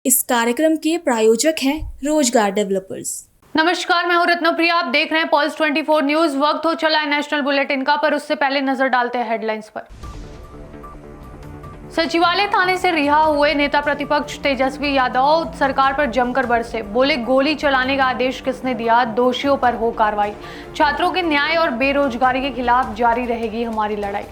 इस कार्यक्रम के प्रायोजक हैं रोजगार डेवलपर्स। नमस्कार, मैं हूं रत्नप्रिया। आप देख रहे हैं पल्स 24 न्यूज। वक्त हो चला है नेशनल बुलेटिन का, पर उससे पहले नजर डालते हैं हेडलाइंस पर। सचिवालय थाने से रिहा हुए नेता प्रतिपक्ष तेजस्वी यादव सरकार पर जमकर बरसे। बोले, गोली चलाने का आदेश किसने दिया, दोषियों पर हो कार्रवाई। छात्रों के न्याय और बेरोजगारी के खिलाफ जारी रहेगी हमारी लड़ाई।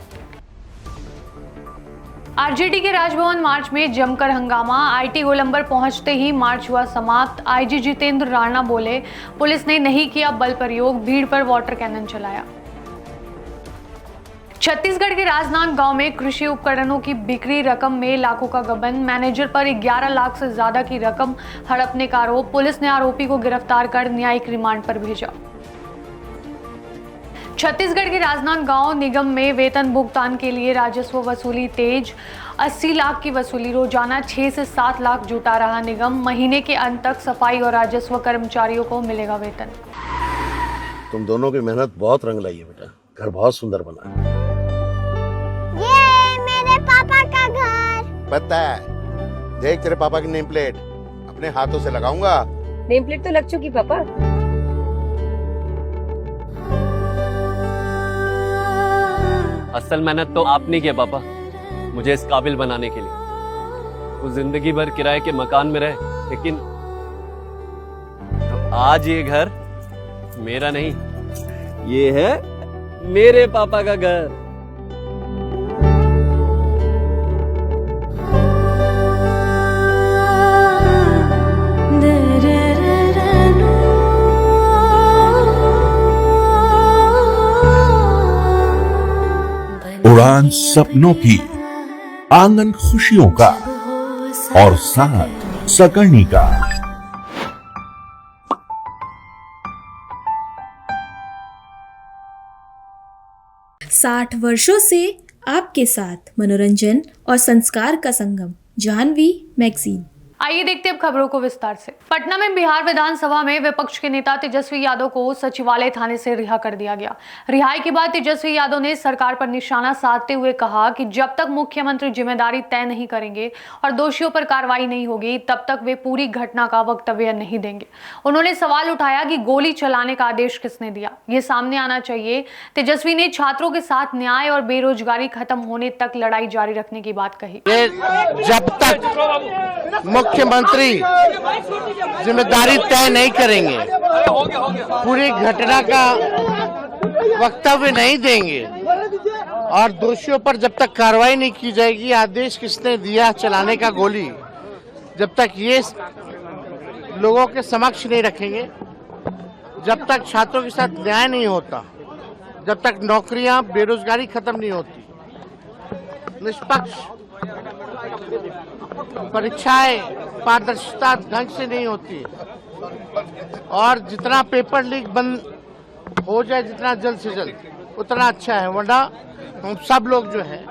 आरजेडी के राजभवन मार्च में जमकर हंगामा। आईटी गोलंबर पहुंचते ही मार्च हुआ समाप्त। आईजी जितेंद्र राणा बोले, पुलिस ने नहीं किया बल प्रयोग, भीड़ पर वाटर कैनन चलाया। छत्तीसगढ़ के राजनांदगांव में कृषि उपकरणों की बिक्री रकम में लाखों का गबन। मैनेजर पर 11 लाख से ज्यादा की रकम हड़पने का आरोप। पुलिस ने आरोपी को गिरफ्तार कर न्यायिक रिमांड पर भेजा। छत्तीसगढ़ के राजनांदगांव निगम में वेतन भुगतान के लिए राजस्व वसूली तेज। 80 लाख की वसूली, रोजाना 6 से 7 लाख जुटा रहा निगम। महीने के अंत तक सफाई और राजस्व कर्मचारियों को मिलेगा वेतन। तुम दोनों की मेहनत बहुत रंग लाई है बेटा, घर बहुत सुंदर बना है। ये मेरे पापा का घर। पता है, देख तेरे पापा की नेम प्लेट अपने हाथों से लगाऊंगा। नेम प्लेट तो लग चुकी पापा। असल मेहनत तो आपने किया पापा, मुझे इस काबिल बनाने के लिए। वो जिंदगी भर किराए के मकान में रहे, लेकिन तो आज ये घर मेरा नहीं, ये है मेरे पापा का घर। उड़ान सपनों की, आंगन खुशियों का और साथ सकर्णी का। 60 वर्षों से आपके साथ मनोरंजन और संस्कार का संगम, जाह्नवी मैगजीन। आइए देखते हैं अब खबरों को विस्तार से। पटना में बिहार विधानसभा में विपक्ष के नेता तेजस्वी यादव को सचिवालय थाने से रिहा कर दिया गया। रिहाई के बाद तेजस्वी यादव ने सरकार पर निशाना साधते हुए कहा कि जब तक मुख्यमंत्री जिम्मेदारी तय नहीं करेंगे और दोषियों पर कार्रवाई नहीं होगी, तब तक वे पूरी घटना का वक्तव्य नहीं देंगे। उन्होंने सवाल उठाया कि गोली चलाने का आदेश किसने दिया, ये सामने आना चाहिए। तेजस्वी ने छात्रों के साथ न्याय और बेरोजगारी खत्म होने तक लड़ाई जारी रखने की बात कही। जब तक मुख्यमंत्री जिम्मेदारी तय नहीं करेंगे, पूरी घटना का वक्तव्य नहीं देंगे और दोषियों पर जब तक कार्रवाई नहीं की जाएगी, आदेश किसने दिया चलाने का गोली, जब तक ये लोगों के समक्ष नहीं रखेंगे, जब तक छात्रों के साथ न्याय नहीं होता, जब तक नौकरियां बेरोजगारी खत्म नहीं होती, निष्पक्ष परीक्षाएं पारदर्शिता ढंग से नहीं होती और जितना पेपर लीक बंद हो जाए जितना जल्द से जल्द उतना अच्छा है। वरना हम सब लोग जो है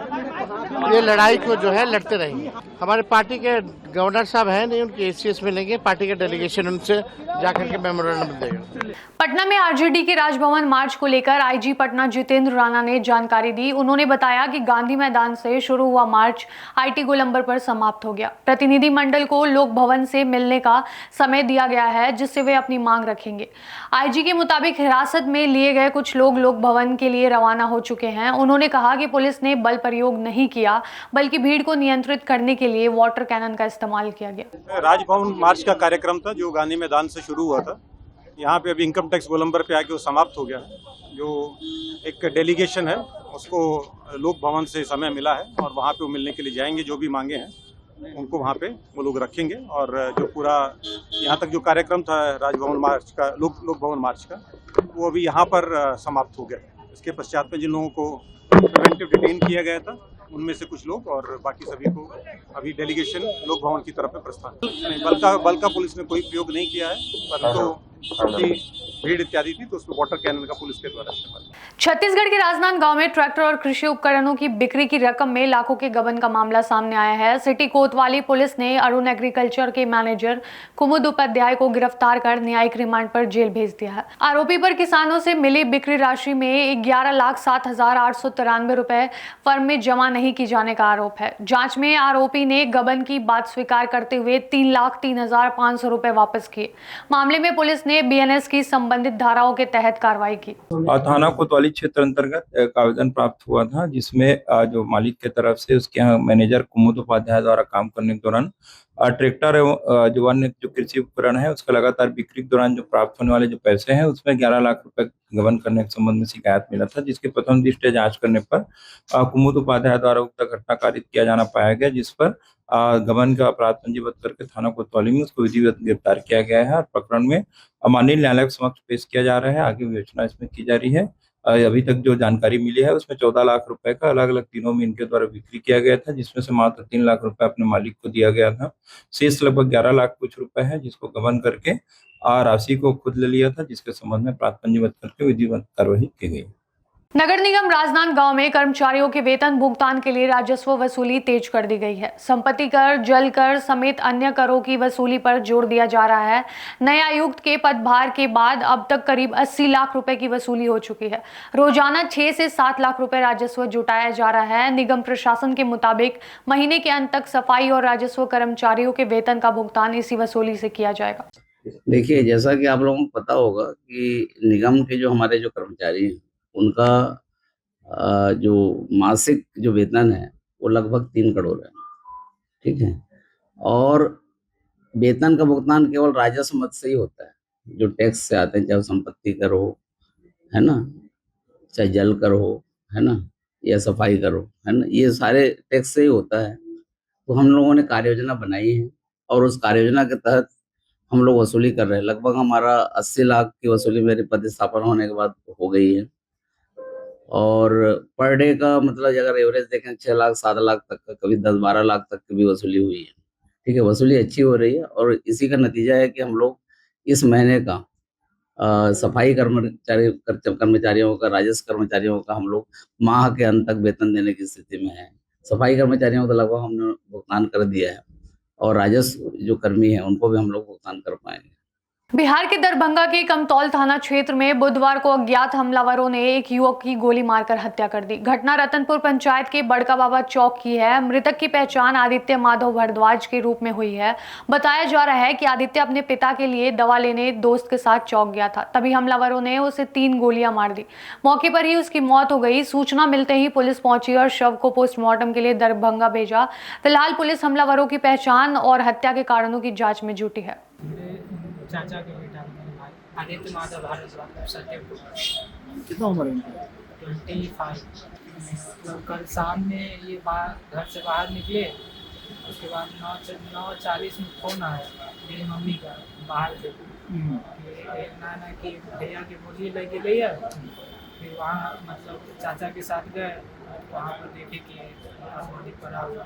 ये लड़ाई को जो है लड़ते रहेंगे। हमारे पार्टी के गवर्नर साहब हैं नहीं, उनके एसीएस मिलेंगे, पार्टी का डेलीगेशन उनसे जाकर के मेमोरेंडम देगा। पटना में आरजेडी के राजभवन मार्च को लेकर आईजी पटना जितेंद्र राणा ने जानकारी दी। उन्होंने बताया कि गांधी मैदान से शुरू हुआ मार्च आईटी गोलंबर पर समाप्त हो गया। प्रतिनिधि मंडल को लोक भवन से मिलने का समय दिया गया है, जिससे वे अपनी मांग रखेंगे। आईजी के मुताबिक हिरासत में लिए गए कुछ लोग लोक भवन के लिए रवाना हो चुके हैं। उन्होंने कहा कि पुलिस ने बल प्रयोग नहीं किया, बल्कि भीड़ को नियंत्रित करने के लिए वाटर कैनन का इस्तेमाल किया गया। राजभवन मार्च का कार्यक्रम था जो गांधी मैदान से शुरू हुआ था। यहाँ पे अभी इनकम टैक्स गोलंबर पे आके वो समाप्त हो गया है। जो एक डेलीगेशन है उसको लोक भवन से समय मिला है और वहाँ पे वो मिलने के लिए जाएंगे। जो भी मांगे हैं उनको वहाँ पे वो लोग रखेंगे और जो पूरा यहाँ तक जो कार्यक्रम था राजभवन मार्च का, लोक भवन मार्च का, वो अभी यहाँ पर समाप्त हो गया। इसके पश्चात में जिन लोगों को प्रिवेंटिव डिटेन किया गया था उनमें से कुछ लोग और बाकी सभी को अभी डेलीगेशन लोक भवन की तरफ प्रस्थान। बल का पुलिस ने कोई प्रयोग नहीं किया है, परंतु क्योंकि भीड़ इत्यादि थी तो उसमें वाटर कैनन का पुलिस के द्वारा इस्तेमाल। छत्तीसगढ़ के राजनांदगांव में ट्रैक्टर और कृषि उपकरणों की बिक्री की रकम में लाखों के गबन का मामला सामने आया है। सिटी कोतवाली पुलिस ने अरुण एग्रीकल्चर के मैनेजर कुमुद उपाध्याय को गिरफ्तार कर न्यायिक रिमांड पर जेल भेज दिया है। आरोपी पर किसानों से मिली बिक्री राशि में 11,07,893 रुपए फर्म में जमा नहीं की जाने का आरोप है। जांच में आरोपी ने गबन की बात स्वीकार करते हुए 3,03,500 रुपए वापस किए। मामले में पुलिस ने BNS की संबंधित धाराओं के तहत कार्रवाई की। थाना कोतवाली क्षेत्र अंतर्गत एक आवेदन प्राप्त हुआ था, जिसमें जो मालिक के तरफ से उसके यहाँ मैनेजर कुमुद उपाध्याय द्वारा काम करने के दौरान ट्रैक्टर एवं जो अन्य जो कृषि उपकरण है उसका लगातार बिक्री के दौरान जो प्राप्त होने वाले जो पैसे हैं उसमें 11 लाख रुपए गबन करने के संबंध में शिकायत मिला था, जिसके प्रथम दृष्टया जांच करने पर कुमुद उपाध्याय द्वारा उक्त घटना कारित किया जाना पाया गया, जिस पर गबन का अपराध पंजीबद्ध करके थाना कोतवाली में उसको विधिवत गिरफ्तार किया गया है और प्रकरण में माननीय न्यायालय के समक्ष पेश किया जा रहा है। आगे विवेचना इसमें की जा रही है। अभी तक जो जानकारी मिली है उसमें 14 लाख रुपए का अलग अलग दिनों में इनके द्वारा बिक्री किया गया था, जिसमें से मात्र 3 लाख रुपए अपने मालिक को दिया गया था। शेष लगभग 11 लाख कुछ रुपए है, जिसको गबन करके राशि को खुद ले लिया था, जिसके संबंध में अपराध पंजीबद्ध करके विधिवत कार्रवाई की गई। नगर निगम राजनांदगांव में कर्मचारियों के वेतन भुगतान के लिए राजस्व वसूली तेज कर दी गई है। संपत्ति कर, जल कर समेत अन्य करों की वसूली पर जोर दिया जा रहा है। नए आयुक्त के पदभार के बाद अब तक करीब 80 लाख रुपए की वसूली हो चुकी है। रोजाना 6 से 7 लाख रुपए राजस्व जुटाया जा रहा है। निगम प्रशासन के मुताबिक महीने के अंत तक सफाई और राजस्व कर्मचारियों के वेतन का भुगतान इसी वसूली से किया जाएगा। देखिए, जैसा कि आप लोगों को पता होगा कि निगम के जो हमारे जो कर्मचारी हैं उनका जो मासिक जो वेतन है वो लगभग 3 करोड़ है, ठीक है। और वेतन का भुगतान केवल राजस्व मद से ही होता है, जो टैक्स से आते हैं, चाहे संपत्ति कर हो, है ना, चाहे जल कर हो, है ना, या सफाई कर हो, है ना, ये सारे टैक्स से ही होता है। तो हम लोगों ने कार्य योजना बनाई है और उस कार्य योजना के तहत हम लोग वसूली कर रहे हैं। लगभग हमारा 80 लाख की वसूली मेरे पदस्थापन होने के बाद हो गई है। और पर डे का मतलब अगर एवरेज देखें 6 लाख 7 लाख तक का, कभी 10-12 लाख तक की भी वसूली हुई है, ठीक है। वसूली अच्छी हो रही है और इसी का नतीजा है कि हम लोग इस महीने का सफाई कर्मचारियों का, राजस्व कर्मचारियों का हम लोग माह के अंत तक वेतन देने की स्थिति में है। सफाई कर्मचारियों को लगभग हमने भुगतान कर दिया है और राजस्व जो कर्मी है उनको भी हम लोग भुगतान कर पाएंगे। बिहार के दरभंगा के कमतौल थाना क्षेत्र में बुधवार को अज्ञात हमलावरों ने एक युवक की गोली मारकर हत्या कर दी। घटना रतनपुर पंचायत के बड़का बाबा चौक की है। मृतक की पहचान आदित्य माधव भारद्वाज के रूप में हुई है। बताया जा रहा है कि आदित्य अपने पिता के लिए दवा लेने दोस्त के साथ चौक गया था, तभी हमलावरों ने उसे 3 गोलियां मार दी। मौके पर ही उसकी मौत हो गई। सूचना मिलते ही पुलिस पहुंची और शव को पोस्टमार्टम के लिए दरभंगा भेजा। फिलहाल पुलिस हमलावरों की पहचान और हत्या के कारणों की जाँच में जुटी है। चाचा के बेटा आदित्य माधव भारद्वाज सत्यपुर। कितना उम्र है उनका? 25। तो कल शाम में ये घर से बाहर निकले, उसके बाद 9:40 में फ़ोन आया मेरी मम्मी का बाहर से, नाना की भैया की मुर्गी लगी गई है। फिर वहाँ मतलब चाचा के साथ गए, वहाँ पर देखे कि आसमानी पड़ा हुआ,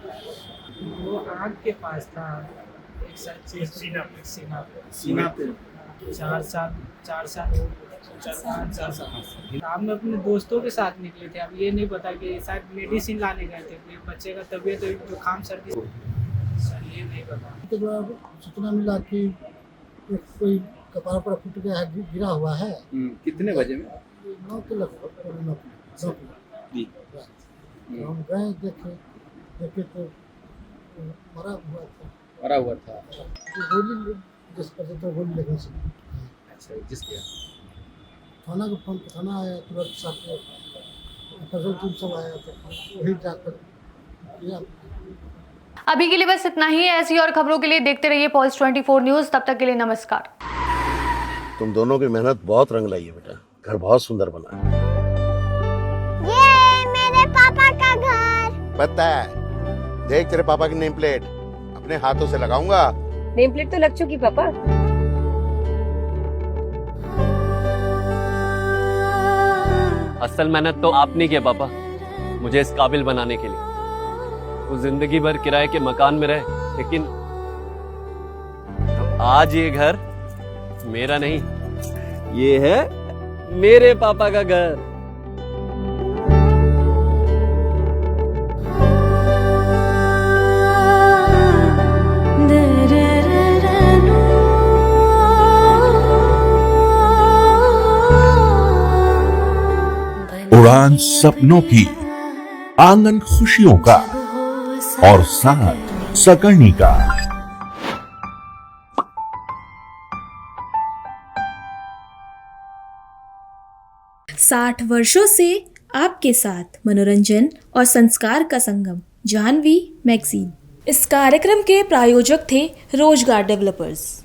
वो आँख के पास था, एक सीना पे 4 साल। हम अपने दोस्तों के साथ निकले थे। अब ये नहीं पता कि शायद मेडिसिन लाने गए थे, बच्चे का तबीयत जुकाम सर्दी, सर ये नहीं पता। तो सूचना मिला कि कोई कपार पर फूट गया है, गिरा हुआ है। कितने बजे में? 9 के लगभग। हम गए देखे तो मरा हुआ था। गोली जिस पर तो गोली लगने से। अच्छा, जिसके थाना को फोन, थाना आया तुरंत, साथ फसल टीम सब आया तो वही जाकर किया। अभी के लिए बस इतना ही। ऐसी और खबरों के लिए देखते रहिए पल्स 24 न्यूज। तब तक के लिए नमस्कार। तुम दोनों की मेहनत बहुत रंग लाई है बेटा, घर बहुत सुंदर बना है। ये मेरे पापा का घर। पता है, देख तेरे पापा की नेम प्लेट अपने हाथों से लगाऊंगा। नेम प्लेट तो लग चुकी पापा। असल मेहनत तो आपने की है पापा, मुझे इस काबिल बनाने के लिए। वो जिंदगी भर किराए के मकान में रहे, लेकिन तो आज ये घर मेरा नहीं, ये है मेरे पापा का घर। मकान सपनों की, आंगन खुशियों का और साथ सकर्णी का। 60 वर्षों से आपके साथ मनोरंजन और संस्कार का संगम, जाह्नवी मैगजीन। इस कार्यक्रम के प्रायोजक थे रोजगार डेवलपर्स।